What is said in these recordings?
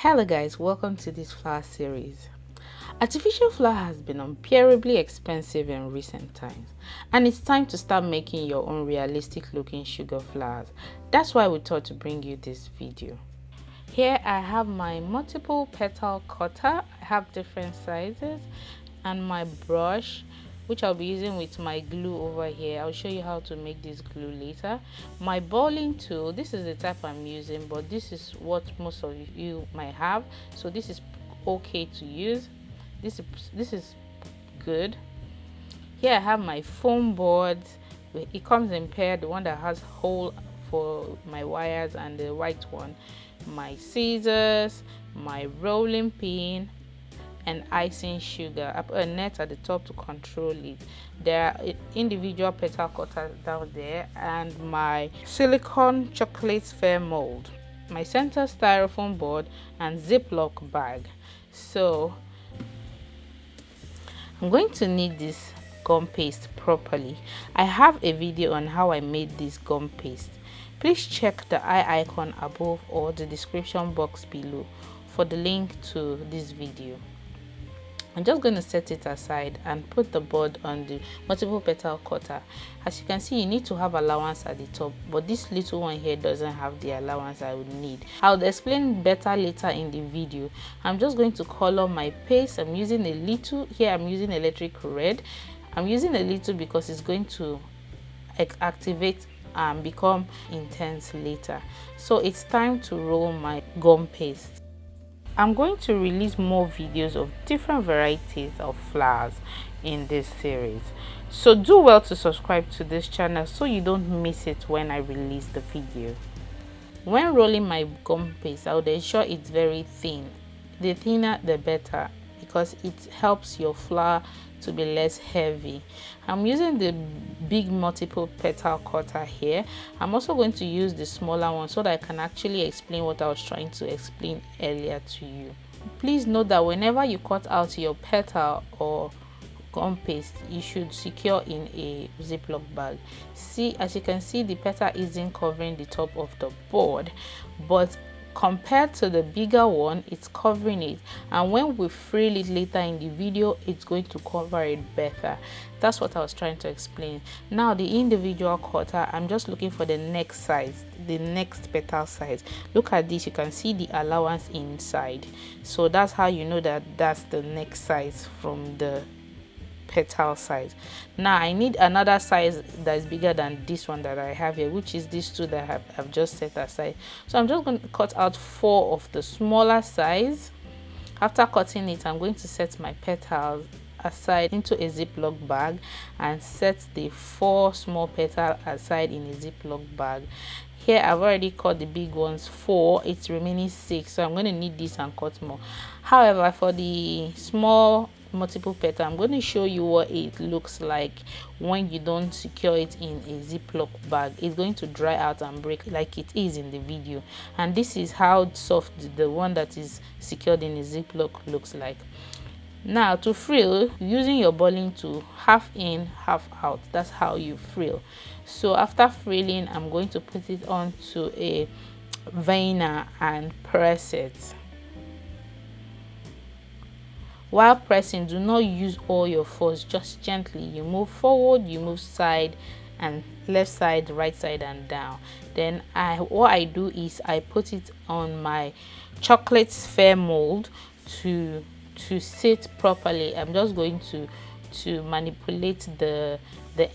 Hello guys, welcome to this flower series. Artificial flower has been unbearably expensive in recent times, and it's time to start making your own realistic looking sugar flowers. That's why we thought to bring you this video. Here I have my multiple petal cutter. I have different sizes, and my brush, which I'll be using with my glue over here. I'll show you how to make this glue later. My balling tool, this is the type I'm using, but this is what most of you might have, so this is okay to use. This is good. Here I have my foam board. It comes in pair, the one that has hole for my wires and the white one. My scissors, my rolling pin, and icing sugar. I put a net at the top to control it. There are individual petal cutters down there, and my silicone chocolate sphere mold, my center styrofoam board, and ziploc bag. So I'm going to knead this gum paste properly. I have a video on how I made this gum paste. Please check the eye icon above or the description box below for the link to this video. I'm just going to set it aside and put the board on the multiple petal cutter. As you can see, you need to have allowance at the top, but this little one here doesn't have the allowance I would need. I'll explain better later in the video. I'm just going to color my paste. I'm using a little here. I'm using electric red. I'm using a little because it's going to activate and become intense later. So it's time to roll my gum paste. I'm going to release more videos of different varieties of flowers in this series, so do well to subscribe to this channel so you don't miss it when I release the video. When rolling my gum paste, I would ensure it's very thin. The thinner the better, because it helps your flower to be less heavy. I'm using the big multiple petal cutter here. I'm also going to use the smaller one so that I can actually explain what I was trying to explain earlier to you. Please note that whenever you cut out your petal or gum paste, you should secure in a ziploc bag. See, as you can see, the petal isn't covering the top of the board, but compared to the bigger one, it's covering it, and when we frill it later in the video, it's going to cover it better. That's what I was trying to explain. Now the individual cutter, I'm just looking for the next size, the next petal size. Look at this, you can see the allowance inside, so that's how you know that that's the next size from the petal size. Now I need another size that is bigger than this one that I have here, which is these two that I've just set aside. So I'm just going to cut out 4 of the smaller size. After cutting it, I'm going to set my petals aside into a ziploc bag and set the 4 small petals aside in a ziploc bag. Here I've already cut the big ones 4, it's remaining 6, so I'm going to need this and cut more. However, for the small multiple petal, I'm going to show you what it looks like when you don't secure it in a ziploc bag. It's going to dry out and break like it is in the video, and this is how soft the one that is secured in a ziploc looks like. Now to frill, using your balling tool, half in half out, that's how you frill. So after frilling, I'm going to put it onto a veiner and press it. While pressing, do not use all your force, just gently. You move forward, you move side and left side, right side, and down. Then what I do is I put it on my chocolate sphere mold to sit properly. I'm just going to manipulate the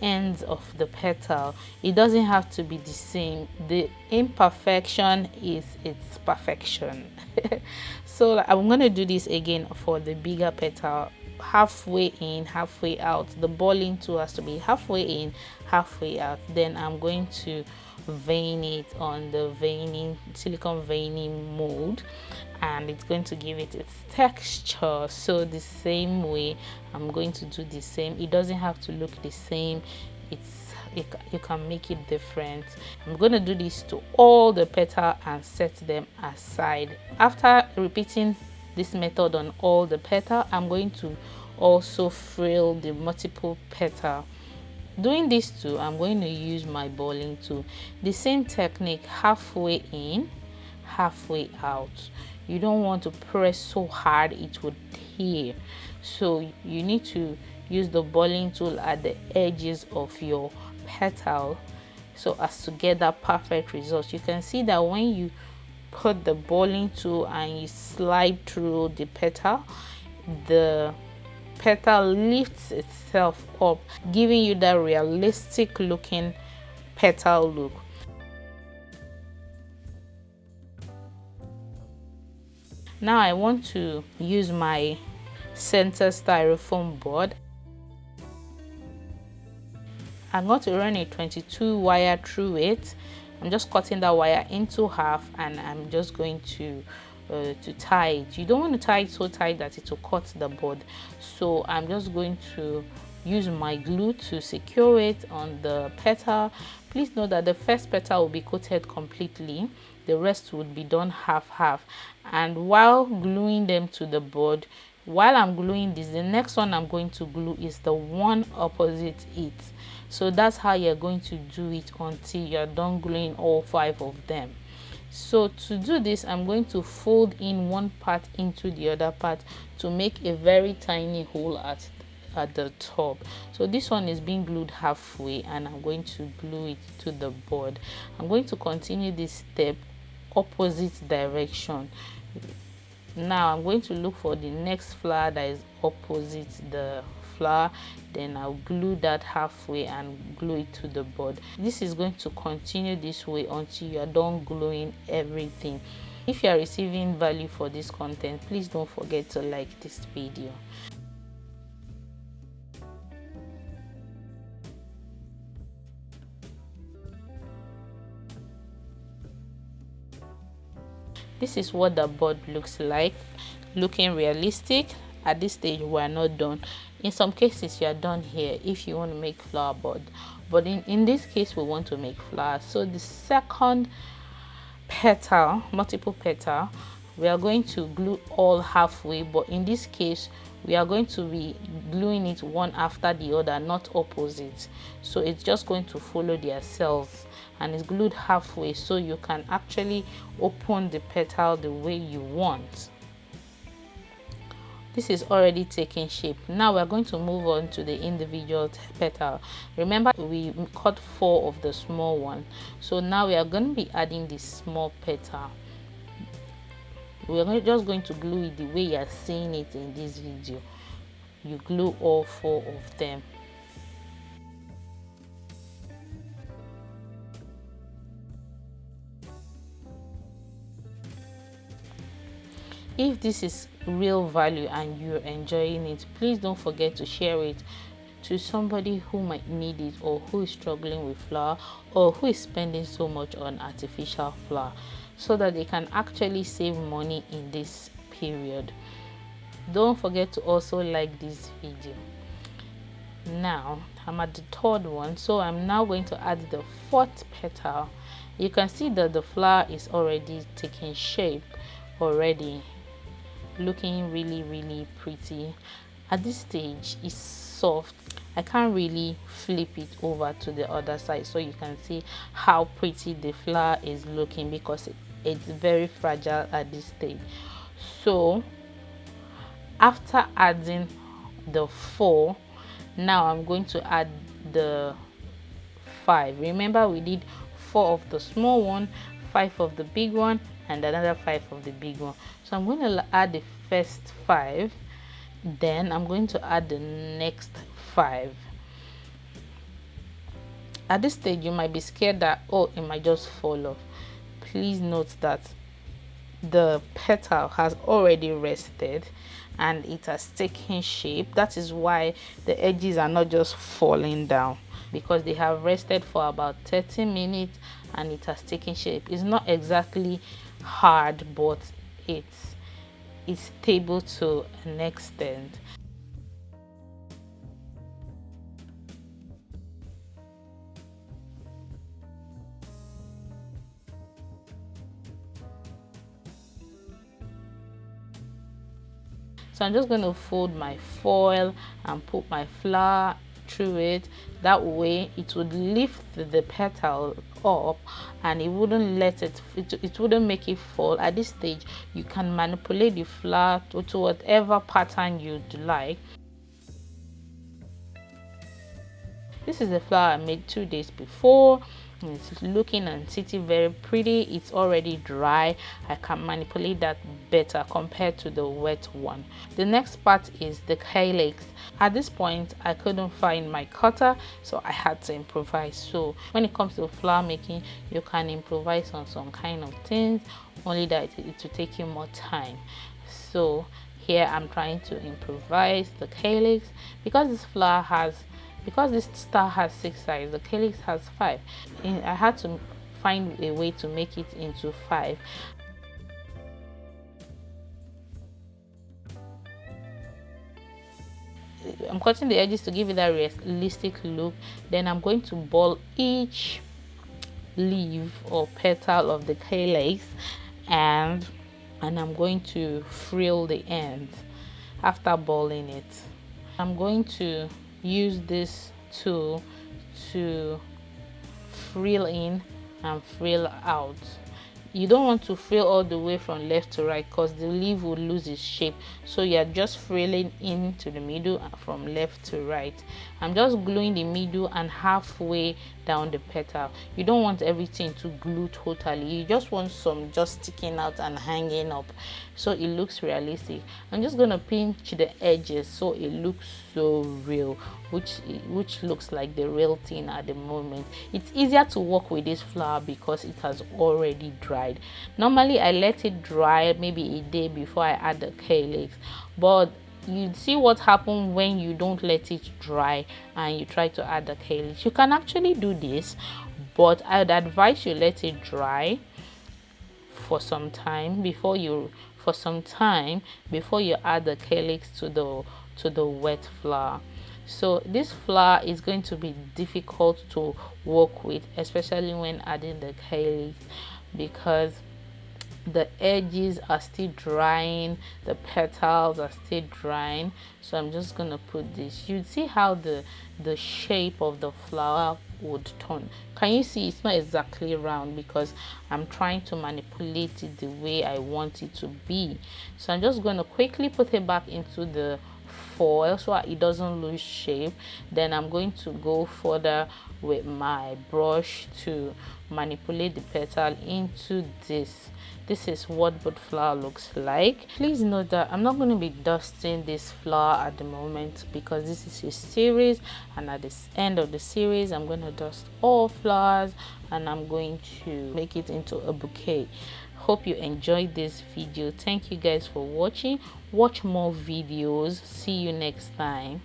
ends of the petal. It doesn't have to be the same. The imperfection is its perfection. So I'm going to do this again for the bigger petal. Halfway in, halfway out. The balling tool has to be halfway in, halfway out. Then I'm going to vein it on the silicone veining mold, and it's going to give it its texture. So the same way I'm going to do the same. It doesn't have to look the same, you can make it different. I'm going to do this to all the petals and set them aside. After repeating this method on all the petals, I'm going to also frill the multiple petal. Doing this too, I'm going to use my balling tool. The same technique, halfway in, halfway out. You don't want to press so hard it would tear. So you need to use the boiling tool at the edges of your petal so as to get that perfect result. You can see that when you put the boiling tool and you slide through the petal lifts itself up, giving you that realistic looking petal look. Now I want to use my center styrofoam board. I'm going to run a 22 wire through it. I'm just cutting that wire into half, and I'm just going to tie it. You don't want to tie it so tight that it will cut the board, so I'm just going to use my glue to secure it on the petal. Please note that the first petal will be coated completely, the rest would be done half. And while gluing them to the board, while I'm gluing this, the next one I'm going to glue is the one opposite it. So that's how you're going to do it until you're done gluing all 5 of them. So to do this, I'm going to fold in one part into the other part to make a very tiny hole at the top. So this one is being glued halfway, and I'm going to glue it to the board. I'm going to continue this step opposite direction. Now I'm going to look for the next flower that is opposite the flower, then I'll glue that halfway and glue it to the board. This is going to continue this way until you are done gluing everything. If you are receiving value for this content, please don't forget to like this video. This is what the board looks like, looking realistic. At this stage we are not done. In some cases you are done here if you want to make flower board, but in this case we want to make flowers. So the second petal, multiple petal, we are going to glue all halfway, but in this case we are going to be gluing it one after the other, not opposite. So it's just going to follow their cells, and it's glued halfway so you can actually open the petal the way you want. This is already taking shape. Now we're going to move on to the individual petal. Remember, we cut 4 of the small one, so now we are going to be adding this small petal. We're just going to glue it the way you are seeing it in this video. You glue all 4 of them. If this is real value and you're enjoying it, please don't forget to share it to somebody who might need it, or who is struggling with flower, or who is spending so much on artificial flower, so that they can actually save money in this period. Don't forget to also like this video. Now I'm at the 3rd one, so I'm now going to add the 4th petal. You can see that the flower is already taking shape already, looking really pretty. At this stage it's soft. I can't really flip it over to the other side so you can see how pretty the flower is looking, because it's very fragile at this stage. So after adding the 4, now I'm going to add the 5. Remember, we did 4 of the small one, 5 of the big one, and another 5 of the big one. So I'm going to add the first 5, then I'm going to add the next 5. At this stage you might be scared that, oh, it might just fall off. Please note that the petal has already rested and it has taken shape. That is why the edges are not just falling down, because they have rested for about 30 minutes and it has taken shape. It's not exactly hard, but it's stable to an extent. So I'm just going to fold my foil and put my flower through it. That way it would lift the petal up and it wouldn't it wouldn't make it fall. At this stage you can manipulate the flower to whatever pattern you'd like. This is the flower I made 2 days before. It's looking and sitting very pretty. It's already dry. I can manipulate that better compared to the wet one. The next part is the calyx. At this point I couldn't find my cutter, so I had to improvise. So when it comes to flower making, you can improvise on some kind of things, only that it will take you more time. So here I'm trying to improvise the calyx because this star has 6 sides, the calyx has 5. I had to find a way to make it into 5. I'm cutting the edges to give it that realistic look. Then I'm going to ball each leaf or petal of the calyx, and I'm going to frill the ends after balling it. I'm going to use this tool to frill in and frill out. You don't want to frill all the way from left to right because the leaf will lose its shape, so you're just frilling into the middle from left to right. I'm just gluing the middle and halfway down the petal. You don't want everything to glue totally, you just want some just sticking out and hanging up so it looks realistic. I'm just gonna pinch the edges so it looks so real, which looks like the real thing at the moment. It's easier to work with this flower because it has already dried. Normally I let it dry maybe a day before I add the calyx, but you see what happens when you don't let it dry and you try to add the calyx. You can actually do this, but I'd advise you let it dry for some time before you add the calyx to the wet flower. So this flower is going to be difficult to work with, especially when adding the calyx, because the edges are still drying, the petals are still drying. So I'm just gonna put this. You'd see how the shape of the flower would turn. Can you see it's not exactly round because I'm trying to manipulate it the way I want it to be. So I'm just going to quickly put it back into the foil so it doesn't lose shape. Then I'm going to go further with my brush to manipulate the petal into this. This is what both flower looks like. Please note that I'm not going to be dusting this flower at the moment because this is a series, and at the end of the series I'm going to dust all flowers and I'm going to make it into a bouquet. Hope you enjoyed this video. Thank you guys for watching. Watch more videos. See you next time.